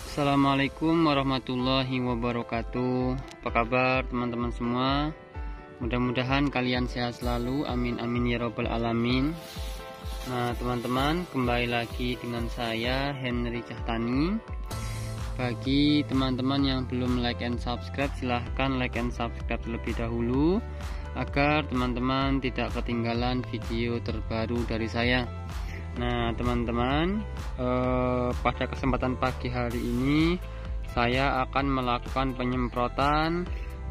Assalamualaikum warahmatullahi wabarakatuh. Apa kabar teman-teman semua? Mudah-mudahan kalian sehat selalu. Amin amin ya robbal alamin. Nah teman-teman, kembali lagi dengan saya Henry Cahtani. Bagi teman-teman yang belum like and subscribe, silahkan like and subscribe terlebih dahulu agar teman-teman tidak ketinggalan video terbaru dari saya. Nah teman-teman, pada kesempatan pagi hari ini saya akan melakukan penyemprotan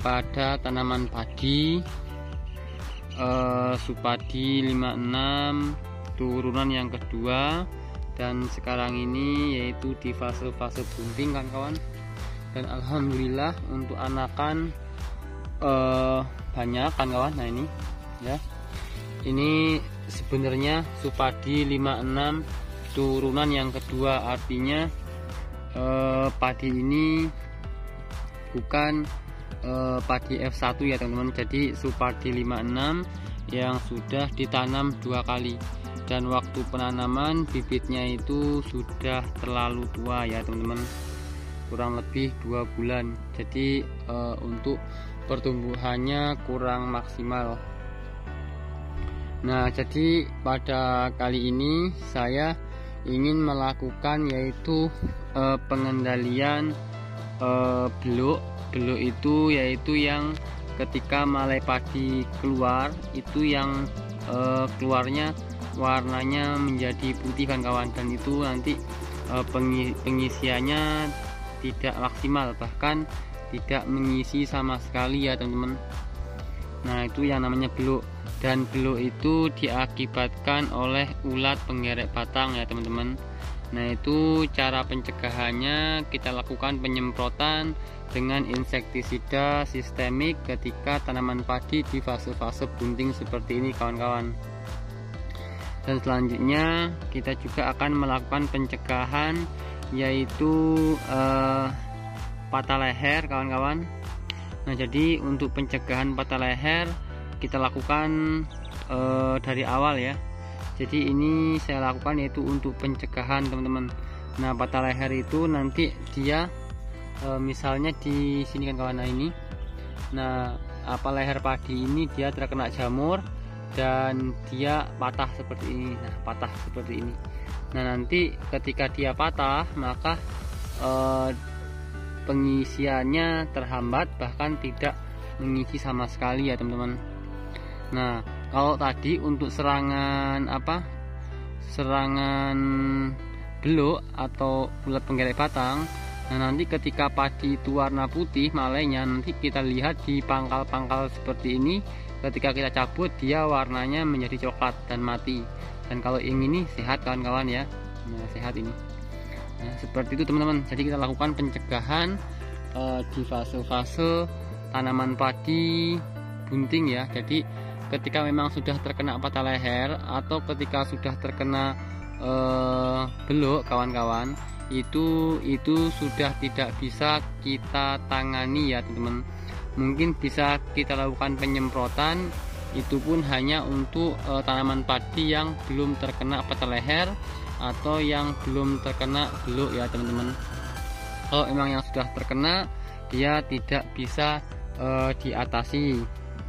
pada tanaman padi Supadi 56 turunan yang kedua, dan sekarang ini yaitu di fase-fase bunting kan kawan. Dan alhamdulillah untuk anakan banyak kan kawan. Nah ini ya, ini sebenarnya Supadi 56 turunan yang kedua, artinya padi ini bukan padi F1 ya teman-teman. Jadi Supadi 56 yang sudah ditanam 2 kali, dan waktu penanaman bibitnya itu sudah terlalu tua ya teman-teman, kurang lebih 2 bulan. Jadi untuk pertumbuhannya kurang maksimal. Nah jadi pada kali ini saya ingin melakukan yaitu pengendalian beluk. Beluk itu yaitu yang ketika malai padi keluar itu yang keluarnya warnanya menjadi putih kan kawan, dan itu nanti pengisiannya tidak maksimal, bahkan tidak mengisi sama sekali ya teman-teman. Nah itu yang namanya beluk, dan beluk itu diakibatkan oleh ulat penggerek batang ya teman-teman. Nah itu cara pencegahannya, kita lakukan penyemprotan dengan insektisida sistemik ketika tanaman padi di fase-fase bunting seperti ini kawan-kawan. Dan selanjutnya kita juga akan melakukan pencegahan yaitu patah leher kawan-kawan. Nah jadi untuk pencegahan patah leher kita lakukan dari awal ya. Jadi ini saya lakukan yaitu untuk pencegahan teman-teman. Nah patah leher itu nanti dia misalnya di sini kan kawan, nah ini, nah apa leher padi ini dia terkena jamur dan dia patah seperti ini. Nah patah seperti ini. Nah nanti ketika dia patah maka pengisiannya terhambat, bahkan tidak mengisi sama sekali ya teman-teman. Nah kalau tadi untuk serangan beluk atau ulat penggerek batang, nah nanti ketika padi itu warna putih malainya, nanti kita lihat di pangkal-pangkal seperti ini, ketika kita cabut dia warnanya menjadi coklat dan mati. Dan kalau yang ini sehat kawan-kawan ya, nah sehat ini. Nah, seperti itu teman-teman. Jadi kita lakukan pencegahan di fase-fase tanaman padi bunting ya. Jadi ketika memang sudah terkena patah leher atau ketika sudah terkena beluk kawan-kawan, itu sudah tidak bisa kita tangani ya teman-teman. Mungkin bisa kita lakukan penyemprotan, itu pun hanya untuk tanaman padi yang belum terkena patah leher atau yang belum terkena beluk ya teman-teman. Kalau memang yang sudah terkena, dia tidak bisa diatasi.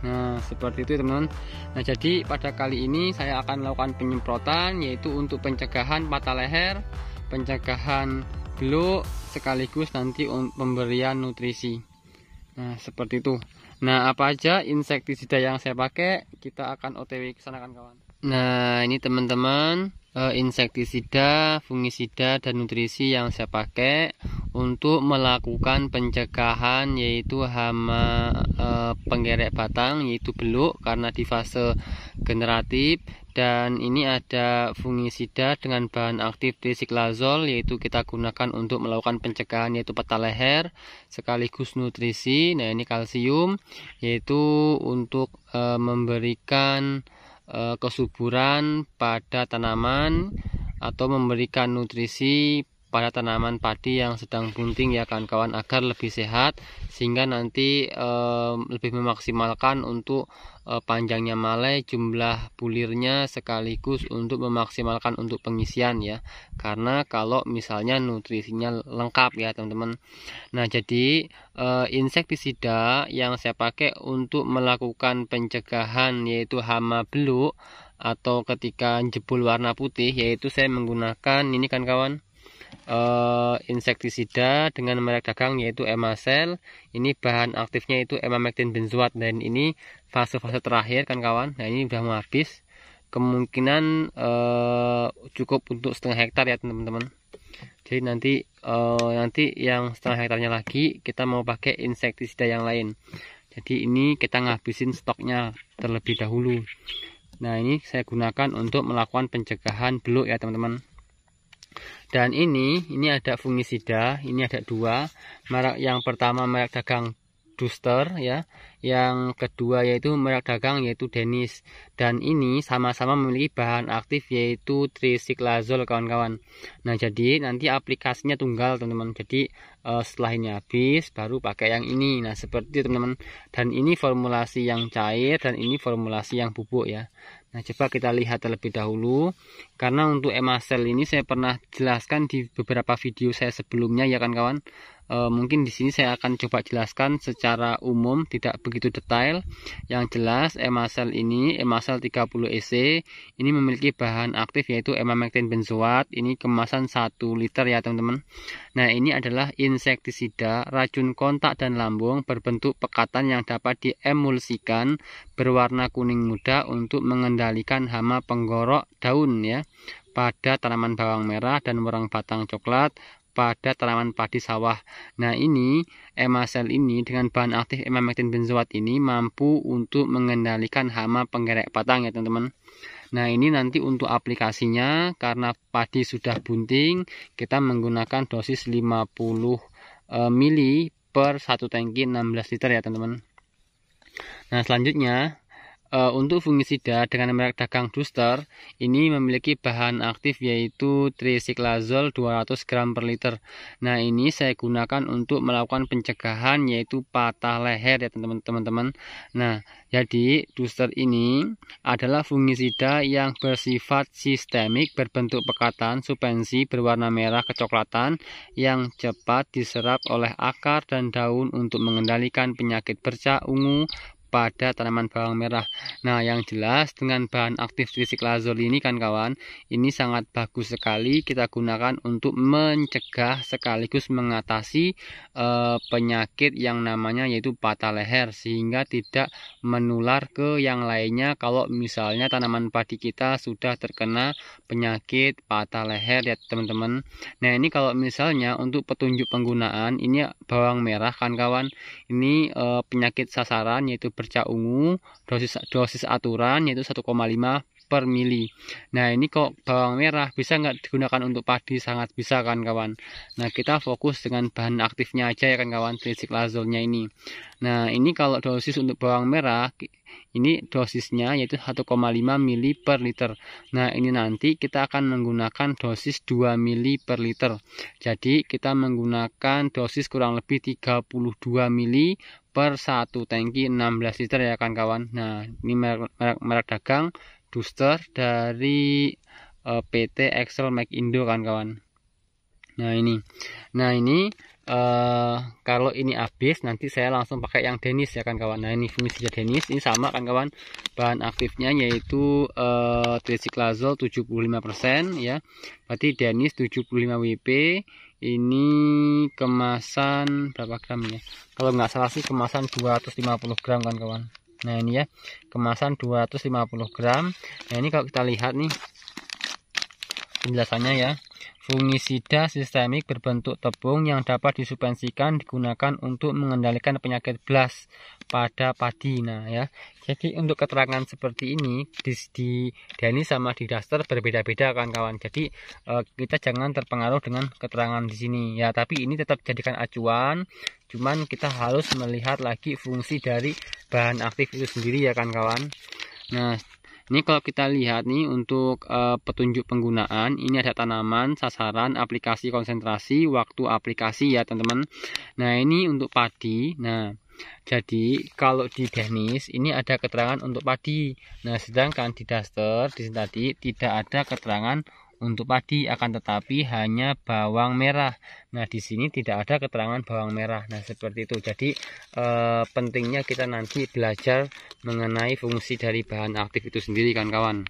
Nah seperti itu teman-teman. Nah jadi pada kali ini saya akan melakukan penyemprotan yaitu untuk pencegahan patah leher, pencegahan beluk, sekaligus nanti pemberian nutrisi. Nah seperti itu. Nah apa aja insektisida yang saya pakai, kita akan OTW ke sana kan kawan. Nah ini teman-teman, insektisida, fungisida, dan nutrisi yang saya pakai untuk melakukan pencegahan yaitu hama penggerek batang yaitu beluk karena di fase generatif. Dan ini ada fungisida dengan bahan aktif desiklazol, yaitu kita gunakan untuk melakukan pencegahan yaitu patah leher, sekaligus nutrisi. Nah ini kalsium, yaitu untuk memberikan kesuburan pada tanaman atau memberikan nutrisi pada tanaman padi yang sedang bunting ya kawan-kawan, agar lebih sehat sehingga nanti lebih memaksimalkan untuk panjangnya malai, jumlah bulirnya, sekaligus untuk memaksimalkan untuk pengisian ya. Karena kalau misalnya nutrisinya lengkap ya teman-teman. Nah, jadi insektisida yang saya pakai untuk melakukan pencegahan yaitu hama beluk atau ketika jebul warna putih, yaitu saya menggunakan ini kan kawan, insektisida dengan merek dagang yaitu Emacel. Ini bahan aktifnya itu emamectin benzoat, dan ini fase-fase terakhir kan kawan. Nah, ini sudah mau habis, kemungkinan cukup untuk setengah hektar ya teman-teman. Jadi nanti yang setengah hektarnya lagi kita mau pakai insektisida yang lain. Jadi ini kita ngabisin stoknya terlebih dahulu. Nah, ini saya gunakan untuk melakukan pencegahan beluk ya teman-teman. Dan ini ada fungisida, ini ada dua merek. Yang pertama merek dagang Duster ya, yang kedua yaitu merek dagang yaitu Dennis, dan ini sama-sama memiliki bahan aktif yaitu trisiklazol kawan-kawan. Nah, jadi nanti aplikasinya tunggal teman-teman. Jadi setelah ini habis baru pakai yang ini. Nah, seperti itu teman-teman. Dan ini formulasi yang cair dan ini formulasi yang bubuk ya. Nah, coba kita lihat terlebih dahulu. Karena untuk Emacel ini saya pernah jelaskan di beberapa video saya sebelumnya ya kan kawan. Mungkin di sini saya akan coba jelaskan secara umum, tidak begitu detail. Yang jelas Emacel ini, Emacel 30 EC ini memiliki bahan aktif yaitu emamectin benzoat. Ini kemasan 1 liter ya teman-teman. Nah, ini adalah insektisida racun kontak dan lambung berbentuk pekatan yang dapat diemulsikan berwarna kuning muda untuk mengendalikan hama penggorok daun ya pada tanaman bawang merah dan warang batang coklat pada tanaman padi sawah. Nah, ini Emacel ini dengan bahan aktif emamectin benzoat ini mampu untuk mengendalikan hama penggerek batang ya teman-teman. Nah, ini nanti untuk aplikasinya karena padi sudah bunting, kita menggunakan dosis 50 mili per 1 tangki 16 liter ya teman-teman. Nah, selanjutnya untuk fungisida dengan merek dagang Duster ini memiliki bahan aktif yaitu trisiklazol 200 gram per liter. Nah, ini saya gunakan untuk melakukan pencegahan yaitu patah leher ya teman-teman. Nah, jadi Duster ini adalah fungisida yang bersifat sistemik berbentuk pekatan suspensi berwarna merah kecoklatan yang cepat diserap oleh akar dan daun untuk mengendalikan penyakit bercak ungu pada tanaman bawang merah. Nah, yang jelas dengan bahan aktif trisiklazol ini kan kawan, ini sangat bagus sekali kita gunakan untuk mencegah sekaligus mengatasi penyakit yang namanya yaitu patah leher, sehingga tidak menular ke yang lainnya kalau misalnya tanaman padi kita sudah terkena penyakit patah leher ya teman-teman. Nah, ini kalau misalnya untuk petunjuk penggunaan, ini bawang merah kan kawan, ini penyakit sasaran yaitu bercak ungu, dosis aturan yaitu 1,5 per mili. Nah, ini kok bawang merah bisa nggak digunakan untuk padi? Sangat bisa kan kawan. Nah, kita fokus dengan bahan aktifnya aja ya kan kawan, trisiklazolnya ini. Nah, ini kalau dosis untuk bawang merah ini dosisnya yaitu 1,5 mili per liter. Nah, ini nanti kita akan menggunakan dosis 2 mili per liter. Jadi kita menggunakan dosis kurang lebih 32 mili per 1 tangki 16 liter ya kan kawan. Nah, ini merek dagang Duster dari PT Excel Make Indo kan kawan. Nah, ini kalau ini habis nanti saya langsung pakai yang Dennis ya kan kawan. Nah, ini fungisida Dennis ini sama kan kawan, bahan aktifnya yaitu trisiklazol 75% ya, berarti Dennis 75 WP. Ini kemasan berapa gram ya, kalau nggak salah sih kemasan 250 gram kan kawan. Nah, ini ya kemasan 250 gram. Nah, ini kalau kita lihat nih penjelasannya ya, fungisida sistemik berbentuk tepung yang dapat disuspensikan digunakan untuk mengendalikan penyakit blast pada padi. Nah ya, jadi untuk keterangan seperti ini di Dennis sama di Duster berbeda-beda kan kawan. Jadi kita jangan terpengaruh dengan keterangan di sini ya, tapi ini tetap jadikan acuan. Cuman kita harus melihat lagi fungsi dari bahan aktif itu sendiri ya kan kawan. Nah, Ini kalau kita lihat nih untuk petunjuk penggunaan, ini ada tanaman, sasaran, aplikasi konsentrasi, waktu aplikasi ya teman-teman. Nah ini untuk padi. Nah jadi kalau di Dennis ini ada keterangan untuk padi. Nah sedangkan di Duster di sini tadi tidak ada keterangan untuk padi, akan tetapi hanya bawang merah. Nah di sini tidak ada keterangan bawang merah. Nah seperti itu. Jadi pentingnya kita nanti belajar mengenai fungsi dari bahan aktif itu sendiri kan kawan.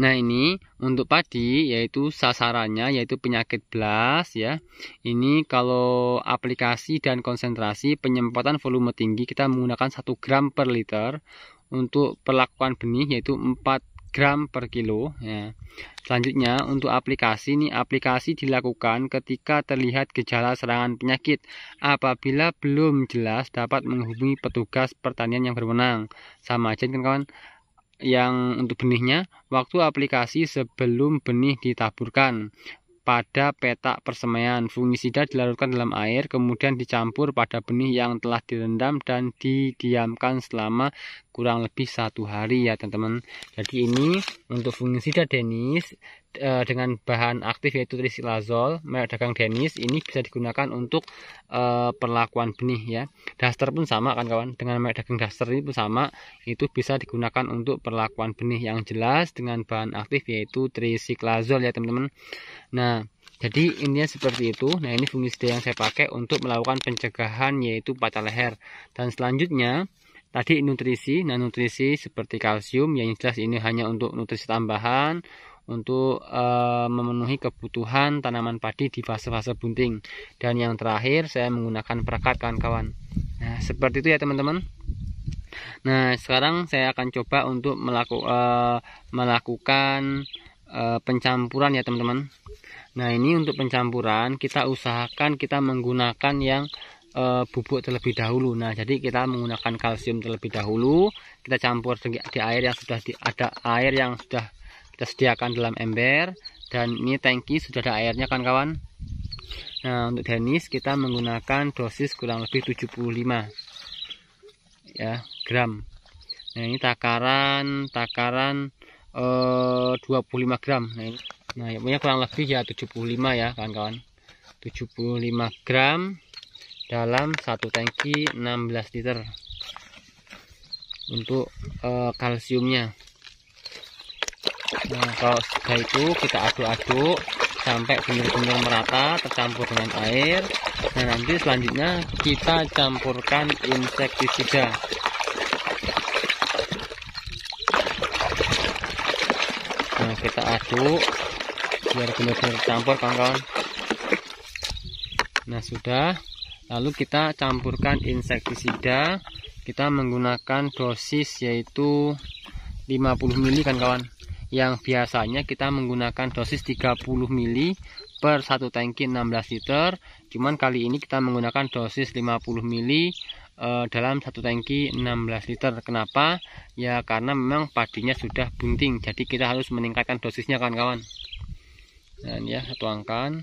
Nah ini untuk padi yaitu sasarannya yaitu penyakit blast ya. Ini kalau aplikasi dan konsentrasi penyemprotan volume tinggi kita menggunakan 1 gram per liter. Untuk perlakuan benih yaitu 4 gram per kilo ya. Selanjutnya untuk aplikasi ini aplikasi dilakukan ketika terlihat gejala serangan penyakit. Apabila belum jelas dapat menghubungi petugas pertanian yang berwenang. Sama aja kan kawan. Yang untuk benihnya waktu aplikasi sebelum benih ditaburkan. Pada petak persemaian, fungisida dilarutkan dalam air, kemudian dicampur pada benih yang telah direndam dan didiamkan selama kurang lebih 1 hari ya teman-teman. Jadi ini untuk fungisida Dennis dengan bahan aktif yaitu trisilazol merek dagang Dennis, ini bisa digunakan untuk perlakuan benih ya. Duster pun sama kan kawan, dengan merek dagang Duster ini pun sama, itu bisa digunakan untuk perlakuan benih yang jelas dengan bahan aktif yaitu trisilazol ya teman-teman. Nah jadi intinya seperti itu. Nah ini fungisida yang saya pakai untuk melakukan pencegahan yaitu patah leher. Dan selanjutnya tadi nutrisi. Nah nutrisi seperti kalsium yang jelas ini hanya untuk nutrisi tambahan untuk memenuhi kebutuhan tanaman padi di fase-fase bunting. Dan yang terakhir saya menggunakan perekat kawan-kawan. Nah seperti itu ya teman-teman. Nah sekarang saya akan coba untuk melakukan pencampuran ya teman-teman. Nah ini untuk pencampuran kita usahakan kita menggunakan yang bubuk terlebih dahulu. Nah jadi kita menggunakan kalsium terlebih dahulu, kita campur di air yang sudah ada air yang sudah kita sediakan dalam ember, dan ini tangki sudah ada airnya kan kawan. Nah untuk Dennis kita menggunakan dosis kurang lebih 75 ya gram. Nah ini takaran 25 gram. Nah ya punya kurang lebih ya 75 ya kawan-kawan, 75 gram dalam 1 tangki 16 liter untuk kalsiumnya. Nah kalau sudah itu kita aduk-aduk sampai benar-benar merata tercampur dengan air. Nah nanti selanjutnya kita campurkan insektisida. Nah kita aduk biar benar-benar campur kawan-kawan. Nah sudah, lalu kita campurkan insektisida. Kita menggunakan dosis yaitu 50 ml kan kawan. Yang biasanya kita menggunakan dosis 30 ml per 1 tangki 16 liter. Cuman kali ini kita menggunakan dosis 50 ml dalam 1 tangki 16 liter. Kenapa? Ya karena memang padinya sudah bunting, jadi kita harus meningkatkan dosisnya kawan-kawan. Nah ini ya, tuangkan,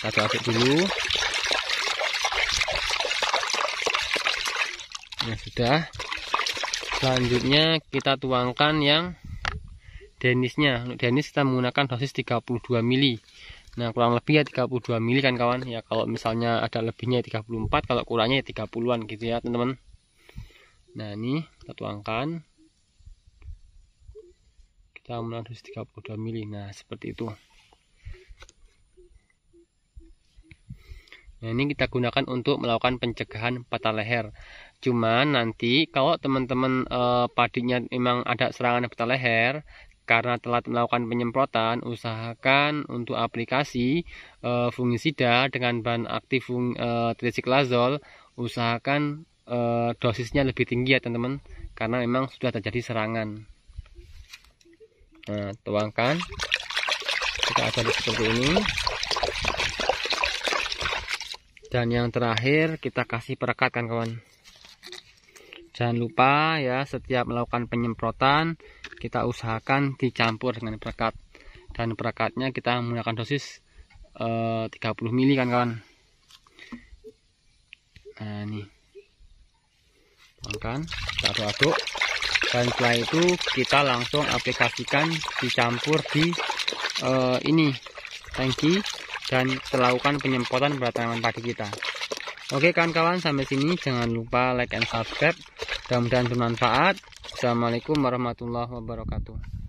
aduk-aduk dulu. Nah sudah, selanjutnya kita tuangkan yang Dennisnya. Untuk Dennis kita menggunakan dosis 32 ml. Nah kurang lebih ya 32 ml kan kawan ya. Kalau misalnya ada lebihnya 34, kalau kurangnya ya 30-an gitu ya teman-teman. Nah ini kita tuangkan, kita menggunakan dosis 32 ml. Nah seperti itu. Nah ini kita gunakan untuk melakukan pencegahan patah leher. Cuman nanti kalau teman-teman padinya memang ada serangan patah leher karena telat melakukan penyemprotan, usahakan untuk aplikasi fungisida dengan bahan aktif tricyclazole, usahakan dosisnya lebih tinggi ya teman-teman, karena memang sudah terjadi serangan. Nah tuangkan, kita aduk seperti ini. Dan yang terakhir kita kasih perekat kan kawan. Jangan lupa ya, setiap melakukan penyemprotan kita usahakan dicampur dengan perekat. Dan perekatnya kita menggunakan dosis 30 ml kan kawan. Nah ini Makan, kita aduk-aduk, dan setelah itu kita langsung aplikasikan dicampur di ini tangki dan melakukan penyemprotan pada tanaman padi kita. Oke kawan-kawan, sampai sini jangan lupa like and subscribe. Mudah-mudahan bermanfaat. Assalamualaikum warahmatullahi wabarakatuh.